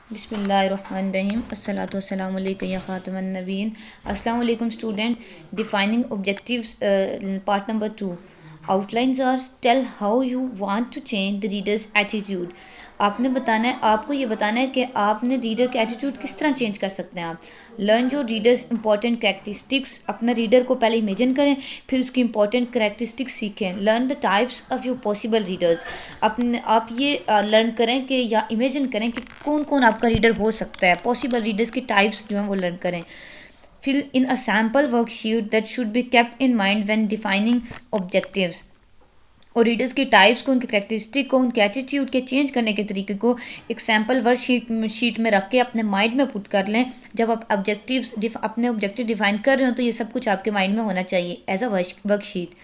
बिस्मिल्लाहिर्रहमानिर्रहीम अस्सलातु वस्सलामु अलैका या खातमुन नबीन। अस्सलामु अलैकुम student. Defining objectives part number 2। Outlines are tell how you want to change the readers attitude. आपने बताना है, आपको ये बताना है कि आपने रीडर के एटीट्यूड किस तरह चेंज कर सकते हैं आप। Learn your readers important characteristics. अपना रीडर को पहले इमेजिन करें, फिर उसकी इंपॉर्टेंट कैरेक्टरिस्टिक्स सीखें। Learn the types of your possible readers. अपने आप ये लर्न करें कि या इमेजिन करें कि कौन कौन आपका रीडर हो सकता है। पॉसिबल रीडर्स की टाइप्स जो हैं वो लर्न करें। Fill in a sample worksheet that should be kept in mind when defining objectives. और रीडर्स की टाइप्स को, उनके करेक्टरिस्टिक को, उनके एटीट्यूड के चेंज करने के तरीके को एक सैम्पल वर्कशीट में रख के अपने माइंड में पुट कर लें। जब आप अपने ऑब्जेक्टिव डिफाइन कर रहे हो तो ये सब कुछ आपके माइंड में होना चाहिए as a worksheet.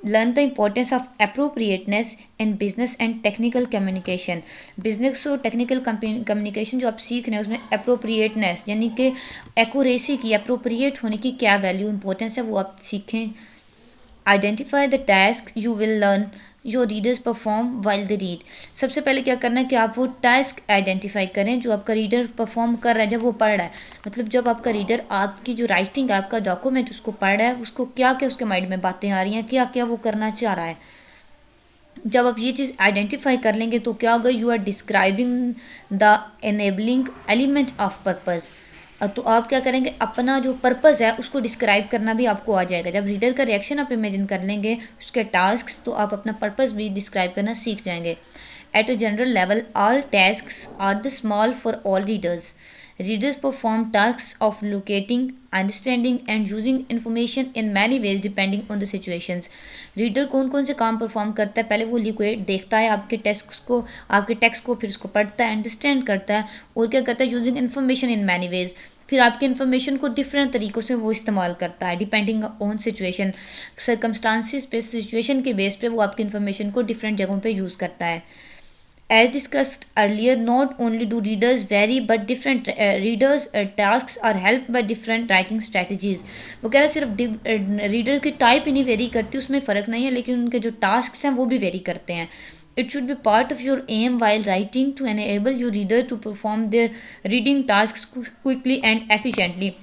Learn the importance of appropriateness in business and technical communication. Business और टेक्निकल कम्युनिकेशन जो आप सीख रहे हैं उसमें अप्रोप्रिएटनेस यानी कि एक्यूरेसी की, अप्रोप्रिएट होने की क्या वैल्यू इंपॉर्टेंस है वो आप सीखें। Identify the task you will learn your readers perform while the read. सबसे पहले क्या करना है कि आप वो टास्क आइडेंटिफाई करें जो आपका रीडर परफॉर्म कर रहा है जब वो पढ़ रहा है। मतलब जब आपका रीडर आपकी जो राइटिंग है, आपका डॉक्यूमेंट उसको पढ़ रहा है, उसको क्या क्या उसके माइंड में बातें आ रही हैं, क्या क्या वो करना चाह रहा है। जब आप ये चीज़ आइडेंटिफाई कर लेंगे तो क्या होगा, you are describing the enabling element of purpose. तो आप क्या करेंगे, अपना जो पर्पज़ है उसको डिस्क्राइब करना भी आपको आ जाएगा। जब रीडर का रिएक्शन आप इमेजिन कर लेंगे, उसके टास्क, तो आप अपना पर्पज़ भी डिस्क्राइब करना सीख जाएंगे। At a general level all task are the small for all readers. Readers perform tasks of locating, understanding and using information in many ways depending on the situations. Reader कौन कौन से काम perform करता है, पहले वो लिक्विड देखता है आपके टेक्स्ट को, फिर उसको पढ़ता है, अंडरस्टैंड करता है और क्या करता है, using information in many ways. फिर आपकी इन्फॉर्मेशन को डिफरेंट तरीक़ों से वो इस्तेमाल करता है डिपेंडिंग ऑन सिचुएशन, सर्कमस्टांसिस पे, सिचुएशन के बेस पे वो आपकी इन्फॉर्मेशन को डिफरेंट जगहों पे यूज़ करता है। As discussed earlier, not only do readers vary, but different readers' tasks are helped by different writing strategies. वो कह रहे हैं सिर्फ रीडर की टाइप ही नहीं वेरी करती, उसमें फ़र्क नहीं है, लेकिन उनके जो टास्क हैं वो भी वेरी करते हैं। It should be part of your aim while writing to enable your reader to perform their reading tasks quickly and efficiently.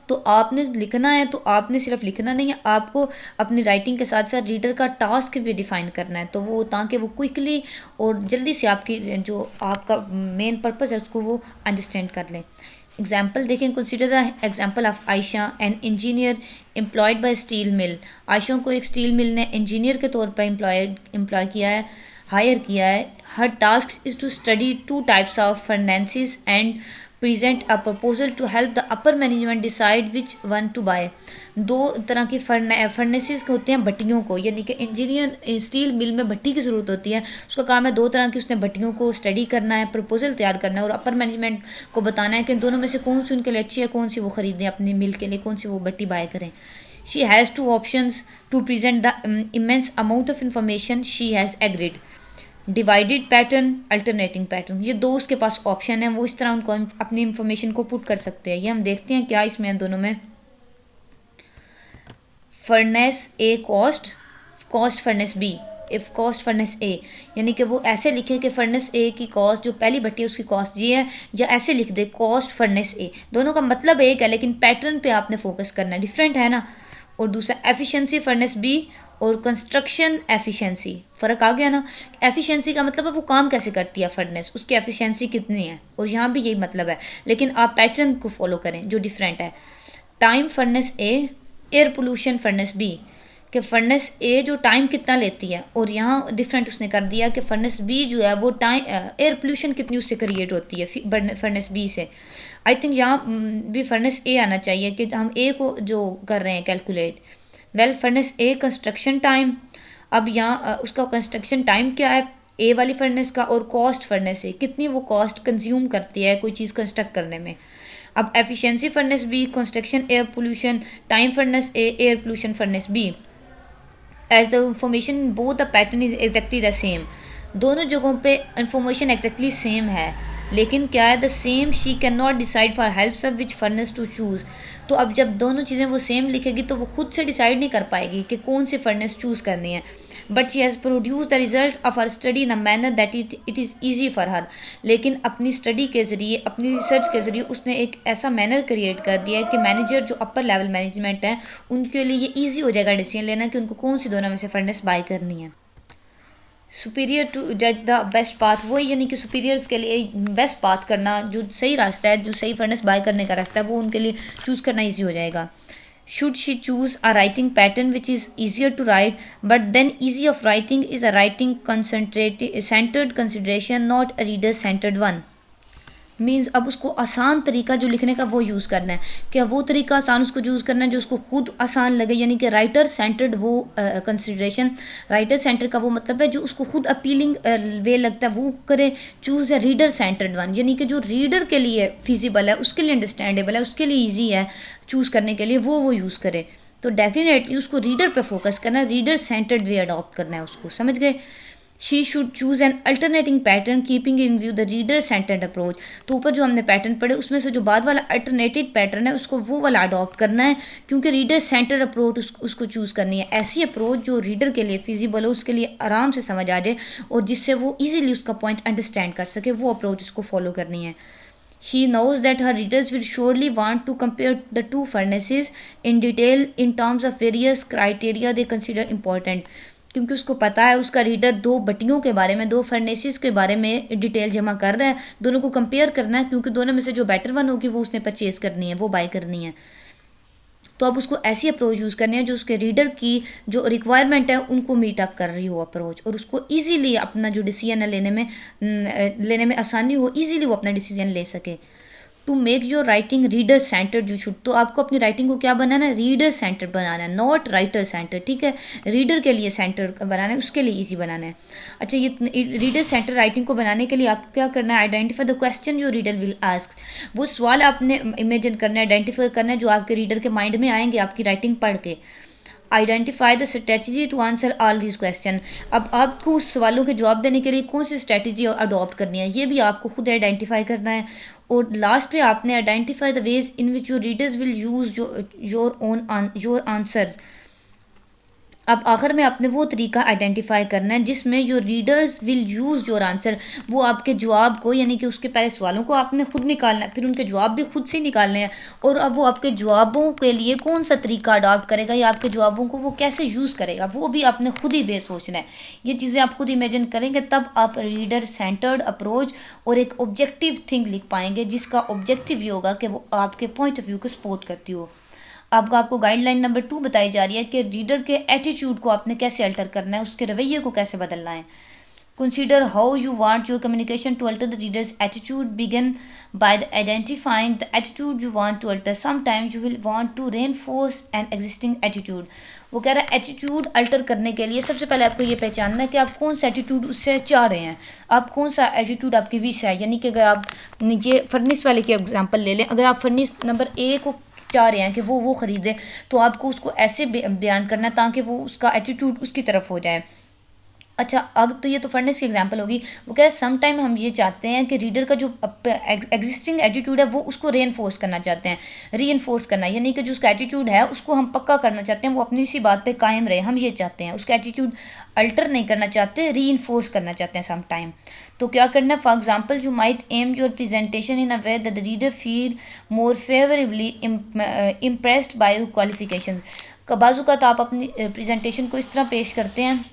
तो आपने लिखना है तो आपने सिर्फ लिखना नहीं है, आपको अपनी राइटिंग के साथ साथ रीडर का टास्क भी डिफाइन करना है, तो वो ताकि वो क्विकली और जल्दी से आपकी जो आपका मेन पर्पस है उसको वो अंडरस्टैंड कर लें। एग्जाम्पल देखें, consider the example of Ayesha, an engineer employed by steel mill. Ayesha को एक स्टील मिल ने इंजीनियर के तौर पर एम्प्लॉय किया है, हायर किया है। Her task is to study 2 types of finances and present a proposal to help the upper management decide which one to buy. 2 तरह की फर्नेसेस होते हैं भट्टियों को, यानी कि इंजीनियर स्टील मिल में भट्टी की ज़रूरत होती है, उसका काम है 2 तरह की, उसने भट्टियों को स्टडी करना है, प्रपोजल तैयार करना है और अपर मैनेजमेंट को बताना है कि दोनों में से कौन सी उनके लिए अच्छी है, कौन सी वो ख़रीदें अपनी मिल के लिए, कौन सी वो भट्टी बाय करें। She has 2 options to present the immense amount of information she has agreed. Divided pattern, alternating pattern, ये 2 उसके पास ऑप्शन है, वो इस तरह उनको अपनी इंफॉर्मेशन को पुट कर सकते हैं। ये हम देखते हैं क्या इसमें दोनों में। Furnace A cost furnace B. If cost furnace A, यानी कि वो ऐसे लिखे कि फर्नेस ए की कॉस्ट, जो पहली भट्टी है उसकी कॉस्ट ये है, या ऐसे लिख दे कॉस्ट फर्नेस ए। दोनों का मतलब एक है लेकिन पैटर्न पे आपने फोकस करना है, डिफरेंट है ना। और दूसरा एफिशिएंसी फर्नेस बी और कंस्ट्रक्शन एफिशिएंसी, फ़र्क आ गया ना। एफिशिएंसी का मतलब है वो काम कैसे करती है फर्नेस, उसकी एफिशिएंसी कितनी है, और यहाँ भी यही मतलब है, लेकिन आप पैटर्न को फॉलो करें जो डिफरेंट है। Time furnace A, air pollution furnace B, कि फर्नेस ए जो टाइम कितना लेती है, और यहाँ डिफरेंट उसने कर दिया कि फर्नेस बी जो है वो टाइम एयर पोल्यूशन कितनी उससे क्रिएट होती है फर्नेस बी से। आई थिंक यहाँ भी फर्नेस ए आना चाहिए कि हम ए को जो कर रहे हैं कैलकुलेट। वेल फर्नेस ए कंस्ट्रक्शन टाइम, अब यहाँ उसका कंस्ट्रक्शन टाइम क्या है ए वाली फर्नेस का, और कॉस्ट फर्नेस ए कितनी वो कॉस्ट कंज्यूम करती है कोई चीज़ कंस्ट्रक्ट करने में। अब efficiency furnace B, construction air pollution, time furnace A, air pollution furnace B. As the information both the pattern is exactly the same. दोनों जगहों पे इंफॉर्मेशन एग्जैक्टली सेम है, लेकिन क्या है, the same she can not decide for help सब विच furnace to choose. तो अब जब दोनों चीज़ें वो सेम लिखेगी तो वो खुद से डिसाइड नहीं कर पाएगी कि कौन सी फर्नेस चूज़ करनी है। But she has produce the result of her study in a manner that it is easy for her. लेकिन अपनी स्टडी के ज़रिए, अपनी रिसर्च के ज़रिए उसने एक ऐसा मैनर क्रिएट कर दिया है कि मैनेजर जो अपर लेवल मैनेजमेंट है उनके लिए ये ईजी हो जाएगा डिसीजन लेना कि उनको कौन सी दोनों में से फर्नेस बाय करनी है। सुपीरियर टू जज द बेस्ट पाथ, वही यानी कि सुपीरियर्स के लिए बेस्ट पाथ करना, जो सही रास्ता है, जो सही फर्नेस बाय करने का रास्ता है, वो उनके लिए चूज़ करना ईजी हो जाएगा। Should she choose a writing pattern which is easier to write, but then easy of writing is a writing centered consideration, not a reader centered one. Means अब उसको आसान तरीका जो लिखने का वो यूज़ करना है, क्या वो तरीका आसान उसको यूज़ करना है जो उसको खुद आसान लगे, यानी कि राइटर सेंटर्ड वो कंसिडरेशन। राइटर सेंटर का वो मतलब है जो उसको खुद अपीलिंग वे लगता है वो करे। चूज़ है रीडर सेंटर्ड वन, यानी कि जो रीडर के लिए फिजिबल है, उसके लिए अंडरस्टैंडेबल है, उसके लिए ईजी है चूज़ करने के लिए, वो यूज़ करे। तो डेफिनेटली उसको रीडर पे फोकस करना है, रीडर सेंटर्ड वे अडॉप्ट करना है उसको, समझ गए। She should choose an alternating pattern keeping in view the reader centered approach। तो ऊपर जो हमने पैटर्न पढ़े उसमें से जो बाद वाला अल्टरनेटिव पैटर्न है उसको वो वाला अडॉप्ट करना है, क्योंकि रीडर सेंटर अप्रोच उसको चूज़ करनी है। ऐसी अप्रोच जो रीडर के लिए फिजिबल हो, उसके लिए आराम से समझ आ जाए और जिससे वो ईजिली उसका पॉइंट अंडरस्टैंड कर सके, वो अप्रोच उसको फॉलो करनी है। She knows that her readers will surely want to compare the two furnaces in detail in terms of various criteria they consider important। क्योंकि उसको पता है उसका रीडर दो भट्टियों के बारे में, दो फर्नेसेस के बारे में डिटेल जमा कर रहा है, दोनों को कंपेयर करना है, क्योंकि दोनों में से जो बेटर वन होगी वो उसने परचेज करनी है, वो बाय करनी है। तो अब उसको ऐसी अप्रोच यूज़ करनी है जो उसके रीडर की जो रिक्वायरमेंट है उनको मीट अप कर रही हो अप्रोच, और उसको ईजीली अपना जो डिसीजन है लेने में आसानी हो, ईजीली वो अपना डिसीजन ले सके। To make your writing reader center you should, तो आपको अपनी राइटिंग को क्या बनाना है, रीडर सेंटर बनाना है, नॉट राइटर सेंटर, ठीक है। रीडर के लिए सेंटर बनाना है, उसके लिए इजी बनाना है। अच्छा, ये रीडर सेंटर राइटिंग को बनाने के लिए आपको क्या करना है, identify the question your reader will ask. वो सवाल आपने इमेजिन करना है, आइडेंटिफाई करना है जो आपके रीडर के माइंड में आएंगे आपकी राइटिंग पढ़ के। Identify the strategy to answer all this question. अब आपको उस सवालों के जवाब देने के लिए कौन सी स्ट्रेटजी अडॉप्ट करनी है, ये भी आपको खुद आइडेंटिफाई करना है। और लास्ट पे आपने identify the ways in which your readers will use your answers. अब आखिर में आपने वो तरीका आइडेंटिफाई करना है जिसमें your readers will use your answer, वो आपके जवाब को, यानी कि उसके पहले सवालों को आपने खुद निकालना है, फिर उनके जवाब भी खुद से निकालने हैं, और अब वो आपके जवाबों के लिए कौन सा तरीका अडॉप्ट करेगा या आपके जवाबों को वो कैसे यूज़ करेगा, वो भी आपने खुद ही वे सोचना है। ये चीज़ें आप खुद इमेजिन करेंगे तब आप रीडर सेंटर्ड अप्रोच और एक ऑब्जेक्टिव थिंग लिख पाएंगे, जिसका ऑब्जेक्टिव ये होगा कि वो आपके पॉइंट ऑफ व्यू को सपोर्ट करती हो। आपको गाइडलाइन नंबर 2 बताई जा रही है कि रीडर के एटीट्यूड को आपने कैसे अल्टर करना है, उसके रवैये को कैसे बदलना है। Consider how you want your communication to alter the readers attitude. Begin by the identifying the attitude you want to alter. Sometimes you will want to reinforce an existing attitude. वो कह रहा है एटीट्यूड अल्टर करने के लिए सबसे पहले आपको ये पहचानना है कि आप कौन सा एटीट्यूड उससे चाह रहे हैं, आप कौन सा एटीट्यूड आपकी विश है। यानी कि अगर आप ये फर्निस वाले की एग्जाम्पल ले लें, अगर आप फर्निस नंबर 1 को चाह रहे हैं कि वो ख़रीदे, तो आपको उसको ऐसे बयान करना है ताकि वो उसका एटीट्यूड उसकी तरफ हो जाए। अच्छा, अब तो ये तो फर्नेस की एग्जांपल होगी। वो कह रहे सम टाइम हम ये चाहते हैं कि रीडर का जो एग्जिस्टिंग एटीट्यूड है वो उसको रीइंफोर्स करना चाहते हैं, रीइंफोर्स करना, यानी कि जो उसका एटीट्यूड है उसको हम पक्का करना चाहते हैं, वो अपनी इसी बात पे कायम रहे, हम ये चाहते हैं। उसका एटीट्यूड अल्टर नहीं करना चाहते, रीइंफोर्स करना चाहते हैं सम टाइम। तो क्या करना है, for example you might am your presentation in a way that the reader feel more favourably impressed by your qualifications. बाज़ू का तो आप अपनी प्रेजेंटेशन को इस तरह पेश करते हैं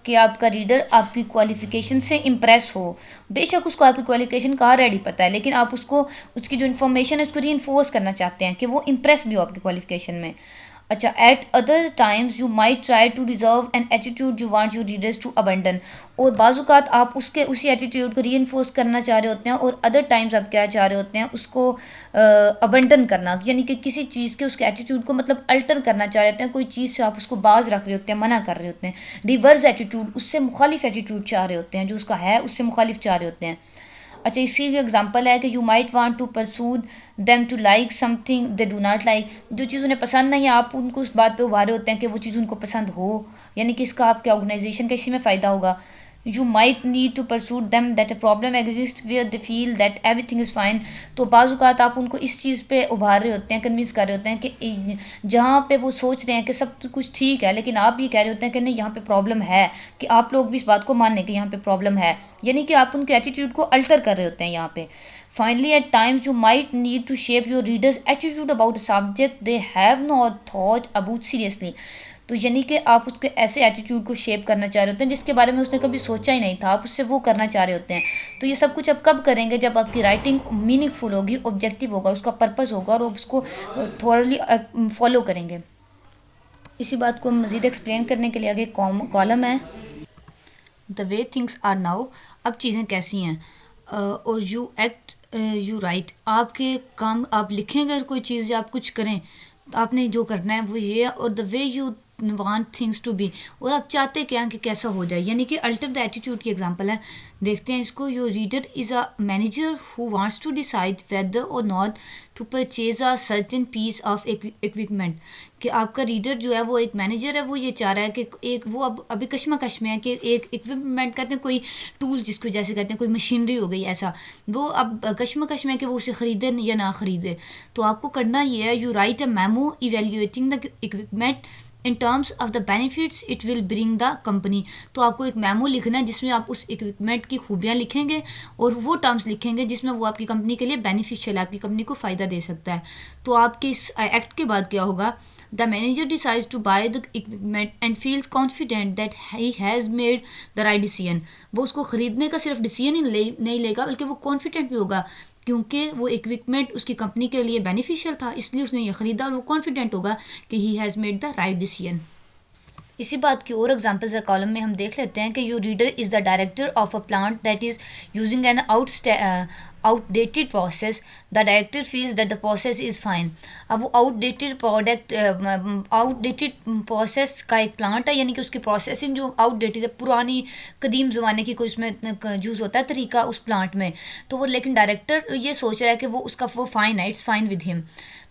कि आपका रीडर आपकी क्वालिफ़िकेशन से इम्प्रेस हो। बेशक उसको आपकी क्वालिफ़िकेशन का ऑलरेडी पता है, लेकिन आप उसको उसकी जो इन्फॉर्मेशन है उसको रीइंफोर्स करना चाहते हैं कि वो इम्प्रेस भी हो आपकी क्वालिफ़िकेशन में। अच्छा, at other times you might try to reserve an attitude you want your readers to abandon. और बाज़ात आप उसी एटीट्यूड को रीइंफोर्स करना चाह रहे होते हैं, और अदर टाइम्स आप क्या चाह रहे होते हैं, उसको अबंडन करना, यानी कि किसी चीज़ के उसके एटीट्यूड को मतलब अल्टर करना चाह रहे होते हैं। कोई चीज़ से आप उसको बाज रख रहे होते हैं, मना कर रहे होते हैं। रिवर्स एटीट्यूड, उससे मुखालिफ एटीट्यूड चाह रहे होते हैं, जो उसका है उससे मुखालिफ चाह रहे होते हैं। अच्छा, इसकी एग्जांपल है कि you might want to persuade them to like something they do not like. जो चीज़ उन्हें पसंद नहीं है आप उनको उस बात पे उभारे होते हैं कि वो चीज़ उनको पसंद हो, यानी कि इसका आपके ऑर्गेनाइजेशन का इसी में फ़ायदा होगा। you might need to persuade them that a problem exists where they feel that everything is fine. तो बाज़ आप उनको इस चीज़ पे उभार रहे होते हैं, कन्विंस कर रहे होते हैं कि जहाँ पे वो सोच रहे हैं कि सब कुछ ठीक है, लेकिन आप ये कह रहे होते हैं कि नहीं यहाँ पे प्रॉब्लम है, कि आप लोग भी इस बात को मानें कि यहाँ पे प्रॉब्लम है, यानी कि आप उनके एटीट्यूड को अल्टर कर रहे होते हैं यहाँ पे. Finally, at times you might need to shape your readers' attitude about a subject they have not thought about seriously. तो यानी कि आप उसके ऐसे एटीट्यूड को शेप करना चाह रहे होते हैं जिसके बारे में उसने कभी सोचा ही नहीं था, आप उससे वो करना चाह रहे होते हैं. तो ये सब कुछ आप कब करेंगे? जब आपकी राइटिंग मीनिंगफुल होगी, ऑब्जेक्टिव होगा, उसका पर्पस होगा और उसको थॉरली फॉलो करेंगे. इसी बात को मज़ीद एक्सप्लेन करने के लिए आगे कॉलम है the way things are now. अब चीज़ें कैसी हैं. और यू एक्ट यू राइट, आपके काम आप लिखेंगे कोई चीज़ या आप कुछ करें, तो आपने जो करना है वो ये है. और the way you want things to be, और आप चाहते क्या कि कैसा हो जाए, यानी कि अल्टर द एटीट्यूड की एग्जांपल है. देखते हैं इसको. Your reader is a manager who wants to decide whether or not to purchase a certain piece of equipment. कि आपका रीडर जो है वो एक मैनेजर है, वो ये चाह रहा है कि एक वो अब अभी कश्मकश में है कि एक इक्विपमेंट कहते हैं, कोई टूल्स जिसको जैसे कहते हैं, कोई मशीनरी हो गई ऐसा, वो अब कश्मकश में है कि वो उसे ख़रीदे या ना ख़रीदे. तो आपको करना ये है, you write a memo evaluating the equipment in terms of the benefits it will bring the company. तो आपको एक मेमो लिखना है जिसमें आप उस इक्विपमेंट की खूबियाँ लिखेंगे और वो टर्म्स लिखेंगे जिसमें वो आपकी कंपनी के लिए बेनिफिशियल है, आपकी कंपनी को फ़ायदा दे सकता है. तो आपके इस एक्ट के बाद क्या होगा? The manager decides to buy the equipment and feels confident that he has made the right decision. वो उसको ख़रीदने का सिर्फ डिसीजन ही नहीं लेगा, बल्कि वो कॉन्फिडेंट भी होगा क्योंकि वो इक्विपमेंट उसकी कंपनी के लिए बेनिफिशियल था, इसलिए उसने ये ख़रीदा. और वो कॉन्फिडेंट होगा कि ही has made the right decision. इसी बात की और एग्जांपल्स कॉलम में हम देख लेते हैं कि your reader is the director of a plant that is using an outdated process. The director feels that the process is fine. अब वो आउटडेटेड प्रोसेस का एक प्लांट है, यानी कि उसकी प्रोसेसिंग जो आउटडेटेड है, पुरानी कदीम ज़माने की कोई उसमें यूज़ होता है तरीका उस प्लांट में. तो वो लेकिन डायरेक्टर ये सोच रहा है कि वो उसका वो फाइन है, इट्स फाइन विद हिम.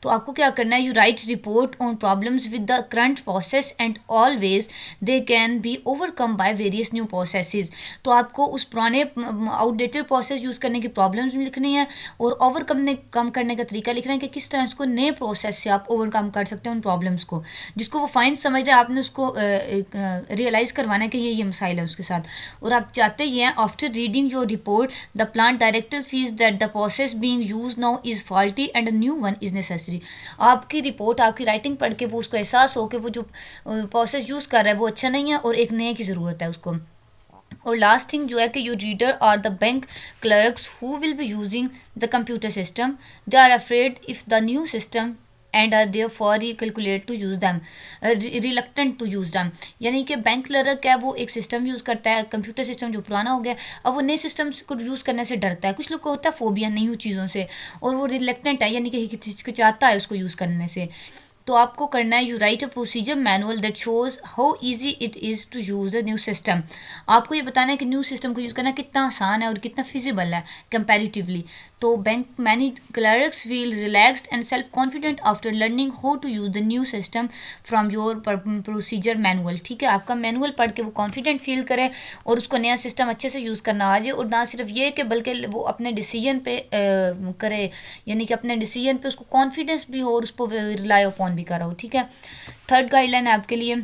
तो आपको क्या करना है? You right report on problems with the current process and always they can be overcome by various new processes. तो आपको उस पुराने आउटडेटेड प्रोसेस यूज़ करने की प्रॉब्लम्स लिखनी है और कम करने का तरीका लिखना है कि किस तरह उसको नए प्रोसेस से आप ओवरकम कर सकते हैं उन प्रॉब्लम्स को. जिसको वो फाइन समझ रहा है, आपने उसको रियलाइज़ करवाना है कि ये मसाइल है उसके साथ. और आप चाहते ही हैं, after reading your report the plant director feels that the process being used now is faulty and a new one is necessary. आपकी रिपोर्ट, आपकी राइटिंग पढ़ के वो उसको एहसास हो कि वो जो प्रोसेस यूज़ कर रहा है वो अच्छा नहीं है और एक नए की ज़रूरत है उसको. और लास्ट थिंग जो है कि your reader are the bank clerks who will be using the computer system. They are afraid if the new system and are therefore calculate to use them, reluctant to use them. यानी कि bank clerk है, वो एक system use करता है, computer system जो पुराना हो गया, अब वो नए सिस्टम को यूज़ करने से डरता है. कुछ लोग को होता है फोबिया नई चीज़ों से, और वो रिलक्टेंट है, यानी कि हिचकिचाता है उसको यूज़ करने से. तो आपको करना है, you write a procedure manual that shows how easy it is to use the new system. आपको ये बताना है कि न्यू सिस्टम को यूज़ करना कितना आसान है और कितना फिजिबल है कंपैरेटिवली. तो bank many clerks feel relaxed and self confident after learning how to use the new system from your procedure manual. ठीक है, आपका मैनुअल पढ़ के वो कॉन्फिडेंट फील करे और उसको नया सिस्टम अच्छे से यूज़ करना आ जाए. और ना सिर्फ ये कि बल्कि वो अपने डिसीजन पे करे, यानी कि अपने डिसीजन पे उसको कॉन्फिडेंस भी हो और उस पर रिलाई अपॉन भी कर रहा हो. ठीक है. थर्ड गाइडलाइन है आपके लिए,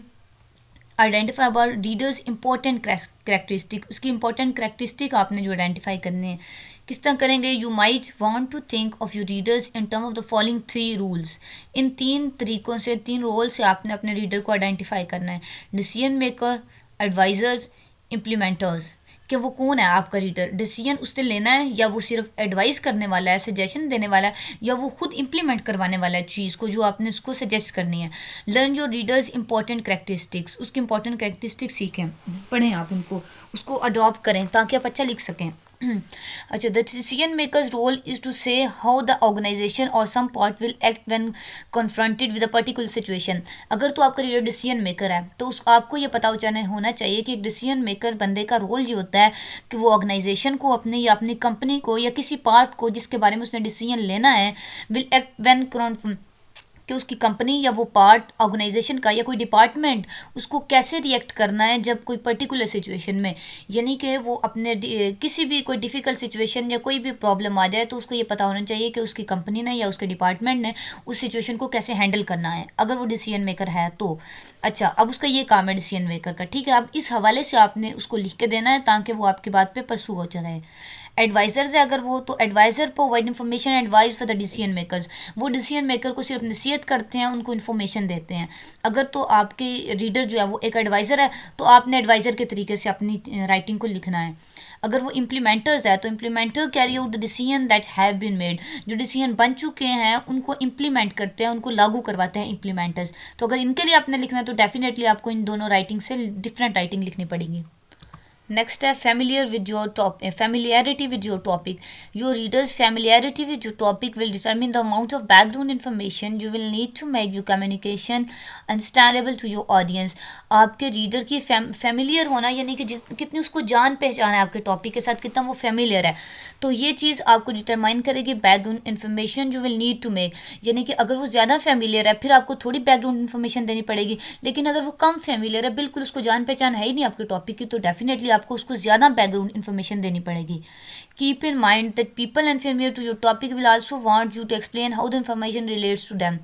identify about readers important characteristic. उसकी इंपॉर्टेंट करेक्टरिस्टिक आपने जो आइडेंटिफाई करने हैं, किस तरह करेंगे? You might want to think of your readers in term of the following 3 rules. इन 3 तरीकों से, 3 रोल से आपने अपने रीडर को आइडेंटिफाई करना है. Decision maker, advisers, implementers. कि वो कौन है आपका रीडर, डिसीजन उससे लेना है या वो सिर्फ एडवाइस करने वाला है, सजेशन देने वाला है, या वो खुद इम्प्लीमेंट करवाने वाला है चीज़ को जो आपने उसको सजेस्ट करनी है. Learn your readers important characteristics. उसकी इंपॉर्टेंट करेक्टरिस्टिक्स सीखें, पढ़ें आप उनको, उसको अडॉप्ट करें ताकि आप अच्छा लिख सकें. अच्छा, the decision makers role is to say how the organisation और some part will act when confronted with a particular situation. अगर तो आपका रीडर डिसीजन मेकर है तो उस आपको ये पता होना चाहिए कि एक डिसीजन मेकर बंदे का रोल ये होता है कि वो ऑर्गेनाइजेशन को अपनी या अपनी कंपनी को या किसी पार्ट को जिसके बारे में उसने डिसीजन लेना है, विल एक्ट व्हेन कि उसकी कंपनी या वो पार्ट ऑर्गेनाइजेशन का या कोई डिपार्टमेंट उसको कैसे रिएक्ट करना है जब कोई पर्टिकुलर सिचुएशन में, यानी कि वो अपने किसी भी कोई डिफ़िकल्ट सिचुएशन या कोई भी प्रॉब्लम आ जाए तो उसको ये पता होना चाहिए कि उसकी कंपनी ने या उसके डिपार्टमेंट ने उस सिचुएशन को कैसे हैंडल करना है, अगर वो डिसीजन मेकर है तो। अच्छा, अब उसका ये काम है डिसीजन मेकर का, ठीक है। अब इस हवाले से आपने उसको लिख के देना है ताकि वो आपकी बात पे परसू हो जाए। एडवाइज़र्स है अगर वो, तो adviser provide information advice for the decision makers, वो डिसीजन मेकर को सिर्फ नसीहत करते हैं, उनको इन्फॉर्मेशन देते हैं। अगर तो आपके रीडर जो है वो एक एडवाइज़र है तो आपने एडवाइज़र के तरीके से अपनी राइटिंग को लिखना है। अगर वो इम्प्लीमेंटर्स है तो implementer carry out the decision that have been made, जो डिसीजन बन चुके हैं उनको इम्प्लीमेंट करते हैं, उनको लागू करवाते हैं इम्प्लीमेंटर्स। तो अगर इनके लिए आपने लिखना है तो डेफिनेटली आपको इन दोनों राइटिंग से डिफरेंट राइटिंग लिखनी पड़ेगी। नेक्स्ट है familiarity with your topic. Your readers' familiarity with your topic will determine the amount of background information you will need to make your communication understandable to your audience. आपके reader की familiar होना यानी कि कितनी उसको जान पहचान है आपके टॉपिक के साथ, कितना वो फेमिलियर है, तो ये चीज़ आपको डिटरमाइन करेगी background information you will need to make. यानी कि अगर वो ज़्यादा फेमिलियर है फिर आपको थोड़ी बैकग्राउंड इन्फॉर्मेशन देनी पड़ेगी, लेकिन अगर वो कम फेमिलियर है, बिल्कुल उसको जान पहचान है ही नहीं आपके टॉपिक की, तो डेफिनेटली आपको उसको ज़्यादा बैकग्राउंड इन्फॉर्मेशन देनी पड़ेगी। Keep in mind that people unfamiliar to your topic will also want you to explain how the information relates to them.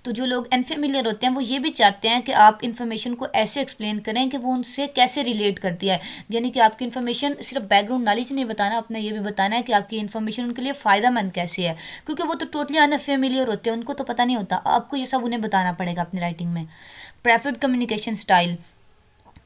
तो जो लोग अनफेमिलियर होते हैं वो ये भी चाहते हैं कि आप इन्फॉर्मेशन को ऐसे एक्सप्लेन करें कि वो उनसे कैसे रिलेट करती है। यानी कि आपकी इन्फॉर्मेशन सिर्फ बैकग्राउंड नॉलेज नहीं बताना, आपने ये भी बताना है कि आपकी इन्फॉर्मेशन उनके लिए फ़ायदेमंद कैसे है, क्योंकि वो तो टोटली अनफेमिलियर होते हैं, उनको तो पता नहीं होता। आपको ये सब उन्हें बताना पड़ेगा अपनी राइटिंग में। Preferred communication style,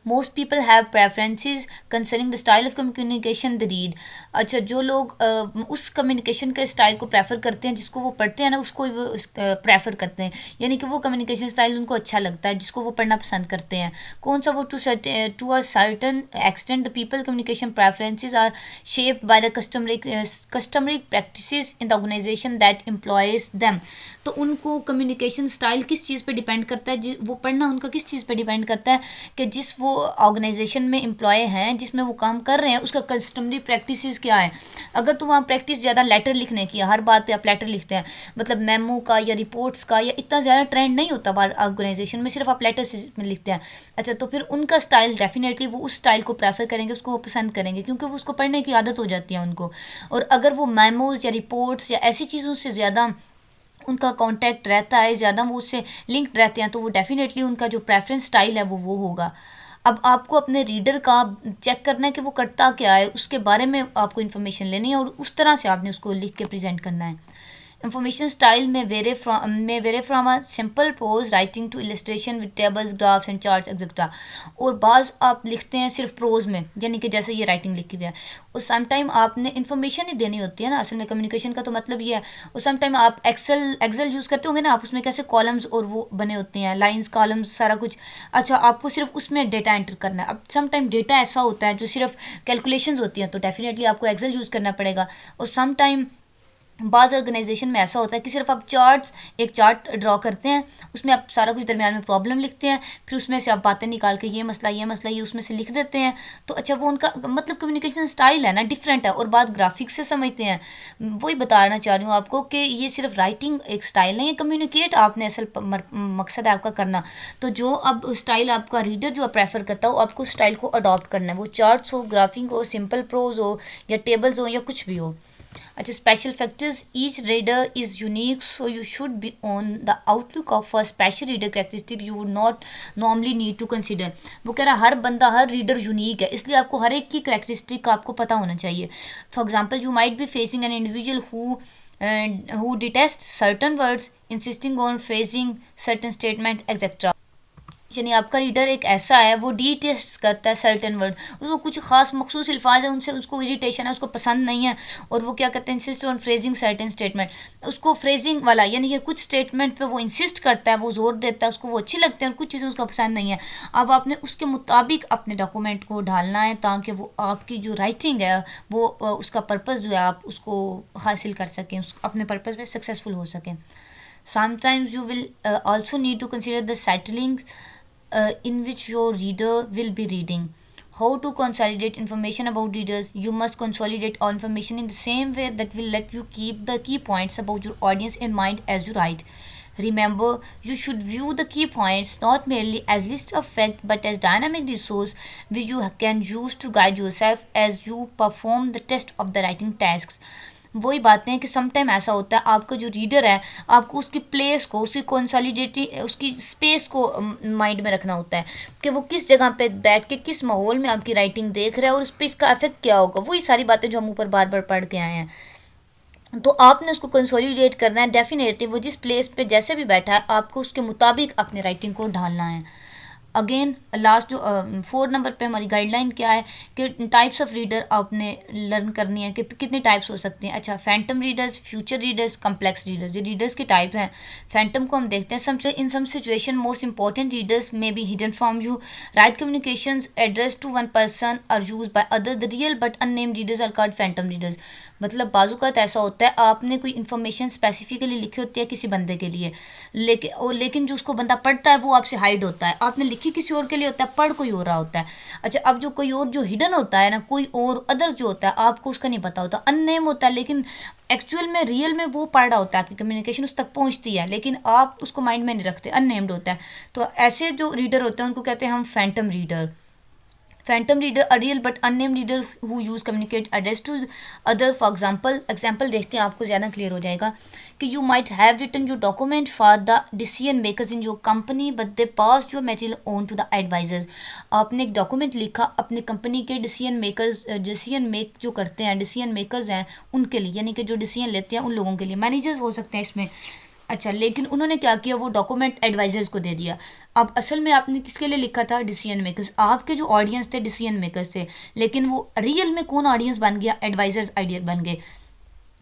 most people have preferences concerning the style of communication the read. अच्छा, जो लोग उस कम्युनिकेशन के स्टाइल को प्रेफर करते हैं जिसको वो पढ़ते हैं ना, उसको वो प्रेफर करते हैं, यानी कि वो कम्युनिकेशन स्टाइल उनको अच्छा लगता है जिसको वो पढ़ना पसंद करते हैं। कौन सा वो to a certain extent the people communication preferences are shaped by the customary practices in the organisation that employs them. तो उनको कम्युनिकेशन स्टाइल किस चीज़ पे डिपेंड करता है, वो पढ़ना उनका किस चीज़ पे डिपेंड करता है कि जिस वो ऑर्गेनाइजेशन में एम्प्लॉय हैं, जिसमें वो काम कर रहे हैं, उसका कस्टमरी प्रैक्टिसेस क्या है। अगर तो वहाँ प्रैक्टिस ज़्यादा लेटर लिखने की है, हर बात पे आप लेटर लिखते हैं, मतलब मेमो का या रिपोर्ट्स का या इतना ज़्यादा ट्रेंड नहीं होता बाहर ऑर्गेनाइजेशन में, सिर्फ आप लेटर में लिखते हैं। अच्छा, तो फिर उनका स्टाइल डेफिनेटली वो उस स्टाइल को प्रेफर करेंगे, उसको वो पसंद करेंगे, क्योंकि वो उसको पढ़ने की आदत हो जाती है उनको। और अगर वो मेमोज या रिपोर्ट्स या ऐसी चीज़ों से ज़्यादा उनका कांटेक्ट रहता है, ज़्यादा वो उससे लिंक्ड रहते हैं, तो वो डेफिनेटली उनका जो प्रेफरेंस स्टाइल है वो होगा। अब आपको अपने रीडर का चेक करना है कि वो करता क्या है, उसके बारे में आपको इन्फॉर्मेशन लेनी है और उस तरह से आपने उसको लिख के प्रेजेंट करना है। इंफॉर्मेशन स्टाइल में vary from a simple prose writing to illustration with tables, graphs and charts etcetera. और बाज़ आप लिखते हैं सिर्फ प्रोज में, यानी कि जैसे ये राइटिंग लिखी हुई है, और समटाइम आपने इन्फॉर्मेशन ही देनी होती है ना, असल में कम्युनिकेशन का तो मतलब ये है। और समटाइम आप एक्सेल यूज़ करते होंगे ना, आप उसमें कैसे कॉलम्स और वो बने होते हैं, लाइन्स, कॉलम्स, सारा कुछ। अच्छा, आपको सिर्फ उसमें डेटा एंटर करना है। अब समटाइम डेटा ऐसा होता है जो सिर्फ कैलकुलेशंस होती हैं, तो डेफिनेटली आपको एक्सेल यूज़ करना पड़ेगा। और समटाइम बाज़ ऑर्गेनाइजेशन में ऐसा होता है कि सिर्फ आप एक चार्ट ड्रॉ करते हैं, उसमें आप सारा कुछ दरमियान में प्रॉब्लम लिखते हैं, फिर उसमें से आप बातें निकाल के ये मसला ये उसमें से लिख देते हैं। तो अच्छा, वो उनका मतलब कम्युनिकेशन स्टाइल है ना, डिफरेंट है। और बात ग्राफिक्स से समझते हैं, वही बताना चाह रही हूँ आपको कि ये सिर्फ राइटिंग एक स्टाइल नहीं है, कम्युनिकेट आपने असल मकसद है आपका करना। तो जो अब स्टाइल आपका रीडर जो प्रेफर करता हो, आपको स्टाइल को अडॉप्ट करना है, वो चार्ट्स हो, ग्राफिंग हो, सिंपल प्रोज हो या टेबल्स हो या कुछ भी हो। अच्छा, special factors, each reader is unique, so you should be on the outlook of a special reader characteristic you would not normally need to consider. वो कह रहा है हर बंदा, हर रीडर यूनिक है, इसलिए आपको हर एक की कैरेक्टरिस्टिक का आपको पता होना चाहिए। For example, you might be facing an individual who detests certain words, insisting on phrasing certain statement etc. यानी आपका रीडर एक ऐसा है, वो डिटेस्ट करता है सर्टेन वर्ड, उसको कुछ खास मखसूस अल्फाज है उनसे उसको इरिटेशन है, उसको पसंद नहीं है, और वो क्या करते हैं, insist on phrasing certain statement. उसको फ्रेजिंग वाला यानी कि कुछ स्टेटमेंट पे वो इंसिस्ट करता है, वो जोर देता है, उसको वो अच्छी लगती है और कुछ चीज़ें उसको पसंद नहीं है। अब आपने उसके मुताबिक अपने डॉक्यूमेंट को ढालना है ताकि वो आपकी जो राइटिंग है वो उसका पर्पज़ जो है आप उसको हासिल कर सकें, अपने पर्पज़ में सक्सेसफुल हो सकें। Sometimes you will also need to consider the settling in which your reader will be reading. How to consolidate information about readers? You must consolidate all information in the same way that will let you keep the key points about your audience in mind as you write. Remember, you should view the key points not merely as list of facts but as dynamic resource which you can use to guide yourself as you perform the test of the writing tasks. वही बातें हैं कि sometime ऐसा होता है आपका जो reader है आपको उसकी प्लेस को उसकी कंसोलिडेटी उसकी स्पेस को माइंड में रखना होता है कि वो किस जगह पे बैठ के किस माहौल में आपकी राइटिंग देख रहा है और उस पर इसका इफेक्ट क्या होगा। वही सारी बातें जो हम ऊपर बार बार पढ़ के आए हैं, तो आपने उसको कंसोलिडेट करना है। डेफिनेटली वो जिस प्लेस पे जैसे भी बैठा है आपको उसके मुताबिक अपनी राइटिंग को ढालना है। अगेन लास्ट जो 4 नंबर पे हमारी गाइडलाइन क्या है कि टाइप्स ऑफ रीडर आपने लर्न करनी है कि कितने टाइप्स हो सकते हैं। अच्छा, phantom readers, future readers, complex readers, ये रीडर्स के टाइप हैं। फैंटम को हम देखते हैं in some situation most important readers may be hidden from you. Right communications address to one person are use by other. The real but unnamed readers are called phantom readers. मतलब बाजूकात ऐसा होता है आपने कोई इन्फॉर्मेशन स्पेसिफिकली लिखी होती है किसी बंदे के लिए, लेकिन जो उसको बंदा पढ़ता है वो आपसे हाइड होता है। आपने लिखी किसी और के लिए होता है, पढ़ कोई और रहा होता है। अच्छा, अब जो कोई और जो हिडन होता है ना, कोई और अदर जो होता है आपको उसका नहीं पता होता, अननेम होता है, लेकिन एक्चुअल में रियल में वो पढ़ रहा होता है, आपकी कम्युनिकेशन उस तक पहुंचती है लेकिन आप उसको माइंड में नहीं रखते, अननेम्ड होता है। तो ऐसे जो रीडर होते हैं उनको कहते हैं हम phantom reader. Phantom reader a real but unnamed reader who use communicate address to other. For example देखते हैं आपको ज़्यादा क्लियर हो जाएगा कि you might have written your document for the decision makers in your company but they pass your material on to the advisers. आपने एक document लिखा अपनी कंपनी के डिसीजन मेक जो करते हैं, डिसीजन मेकर्स हैं उनके लिए, यानी कि जो डिसीजन लेते हैं उन लोगों के लिए, मैनेजर्स हो सकते हैं इसमें। अच्छा, लेकिन उन्होंने क्या किया, वो डॉक्यूमेंट एडवाइजर्स को दे दिया। अब असल में आपने किसके लिए लिखा था, डिसीजन मेकर्स। आपके जो ऑडियंस थे डिसीजन मेकर्स थे, लेकिन वो रियल में कौन ऑडियंस बन गया, एडवाइजर्स आइडिया बन गए।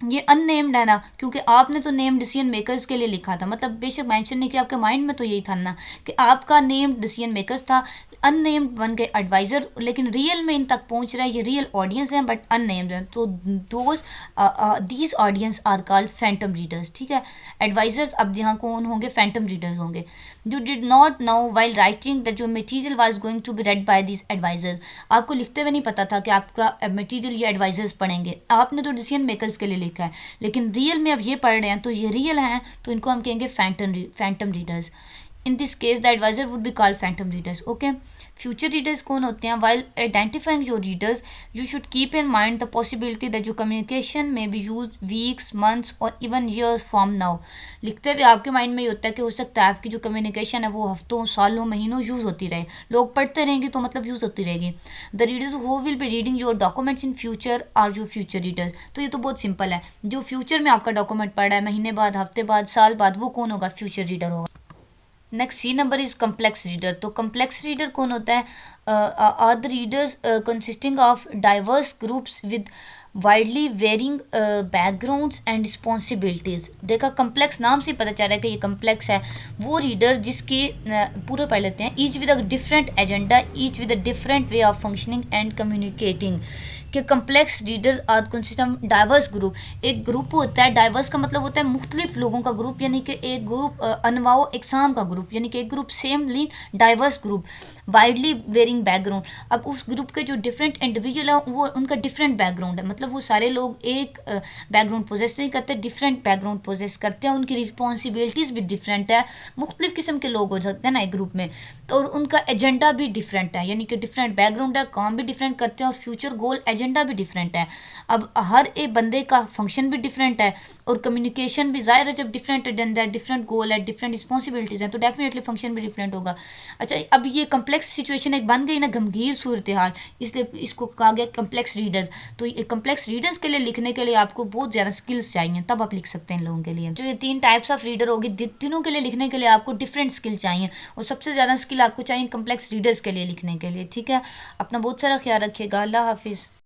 ये अननेम्ड है ना, क्योंकि आपने तो नेम डिसीजन मेकर्स के लिए लिखा था, मतलब बेशक मेंशन नहीं किया, आपके माइंड में तो यही था ना कि आपका नेम डिसीजन मेकर्स था, अननेम्ड बन गए एडवाइज़र, लेकिन रियल में इन तक पहुंच रहा है, ये रियल ऑडियंस हैं बट अननेम्ड हैं। तो those these audience are called phantom readers. ठीक है, एडवाइजर्स अब यहाँ कौन होंगे, फैंटम रीडर्स होंगे। You did not know while writing that your material was going to be read by these advisers. आपको लिखते हुए नहीं पता था कि आपका मटीरियल ये एडवाइजर्स पढ़ेंगे, आपने तो डिसीजन मेकर्स के लिए लिखा है, लेकिन रियल में अब ये पढ़ रहे हैं तो ये रियल हैं, तो इनको हम कहेंगे phantom readers. In this case the adviser would be called phantom readers. Okay, future readers कौन होते हैं, while identifying your readers you should keep in mind the possibility that your communication may be use weeks, months और even years from now. लिखते हुए आपके mind में ये होता है कि हो सकता है आपकी जो कम्युनिकेशन है वो हफ्तों, सालों, महीनों यूज़ होती रहे, लोग पढ़ते रहेंगे तो मतलब यूज़ होती रहेगी। The readers who will be reading your documents in future are your future readers. तो ये तो बहुत सिंपल है, जो फ्यूचर में आपका डॉक्यूमेंट पढ़ रहा है, महीने बाद, हफ्ते बाद, साल बाद, वो कौन होगा, फ्यूचर रीडर होगा। Next C number is complex reader. तो कम्प्लेक्स रीडर कौन होता है, are the readers consisting of diverse groups with widely varying backgrounds and responsibilities. देखा, कम्प्लेक्स नाम से पता चल रहा है कि ये कम्प्लेक्स है। वो रीडर जिसकी पूरे पढ़ लेते हैं, each with a different agenda, each with a different way of functioning and communicating. कि complex readers are consist diverse group. एक ग्रुप होता है, डाइवर्स का मतलब होता है मुख्तलिफ लोगों का ग्रुप, यानी कि एक ग्रुप अनवाओ इकसाम का ग्रुप, यानी कि एक group seemly diverse group, widely varying background. अब उस ग्रुप के जो डिफरेंट इंडिविजुअल है वो उनका डिफरेंट बैकग्राउंड है, मतलब वो सारे लोग एक बैकग्राउंड पोजेस नहीं करते, डिफरेंट बैकग्राउंड पोजेस करते हैं, उनकी रिस्पॉन्सिबिलिटीज़ भी डिफरेंट है, मुख्तलिफ किस्म के लोग हो सकते हैं ना एक ग्रुप में, तो और उनका एजेंडा भी डिफरेंट है, यानी कि डिफरेंट बैकग्राउंड है, काम भी डिफरेंट करते हैं और फ्यूचर गोल एजेंडा भी डिफरेंट है। अब हर एक बंदे का फंक्शन भी डिफरेंट है और कम्युनिकेशन भी, ज़ाहिर है जब डिफरेंट एजेंडा है, डिफरेंट गोल है, डिफरेंट रिस्पॉन्सिबिलिटीज़ हैं, तो डेफिनेटली फंक्शन भी डिफरेंट होगा। अच्छा, अब ये कम्प्लेक्स सिचुएशन एक बन गई ना, गंभीर सूरत हाल, इसलिए इसको कहा गया कम्प्लेक्स रीडर्स। तो ये कम्प्लेक्स रीडर्स के लिए लिखने के लिए आपको बहुत ज़्यादा स्किल्स चाहिए, तब आप लिख सकते हैं इन लोगों के लिए। जो ये 3 टाइप्स ऑफ रीडर होगी, तीनों के लिए लिखने के लिए आपको डिफरेंट स्किल चाहिए, और सबसे ज़्यादा स्किल आपको चाहिए कम्प्लेक्स रीडर्स के लिए लिखने के लिए। ठीक है, अपना बहुत सारा ख्याल रखिएगा। अल्लाह हाफिज़।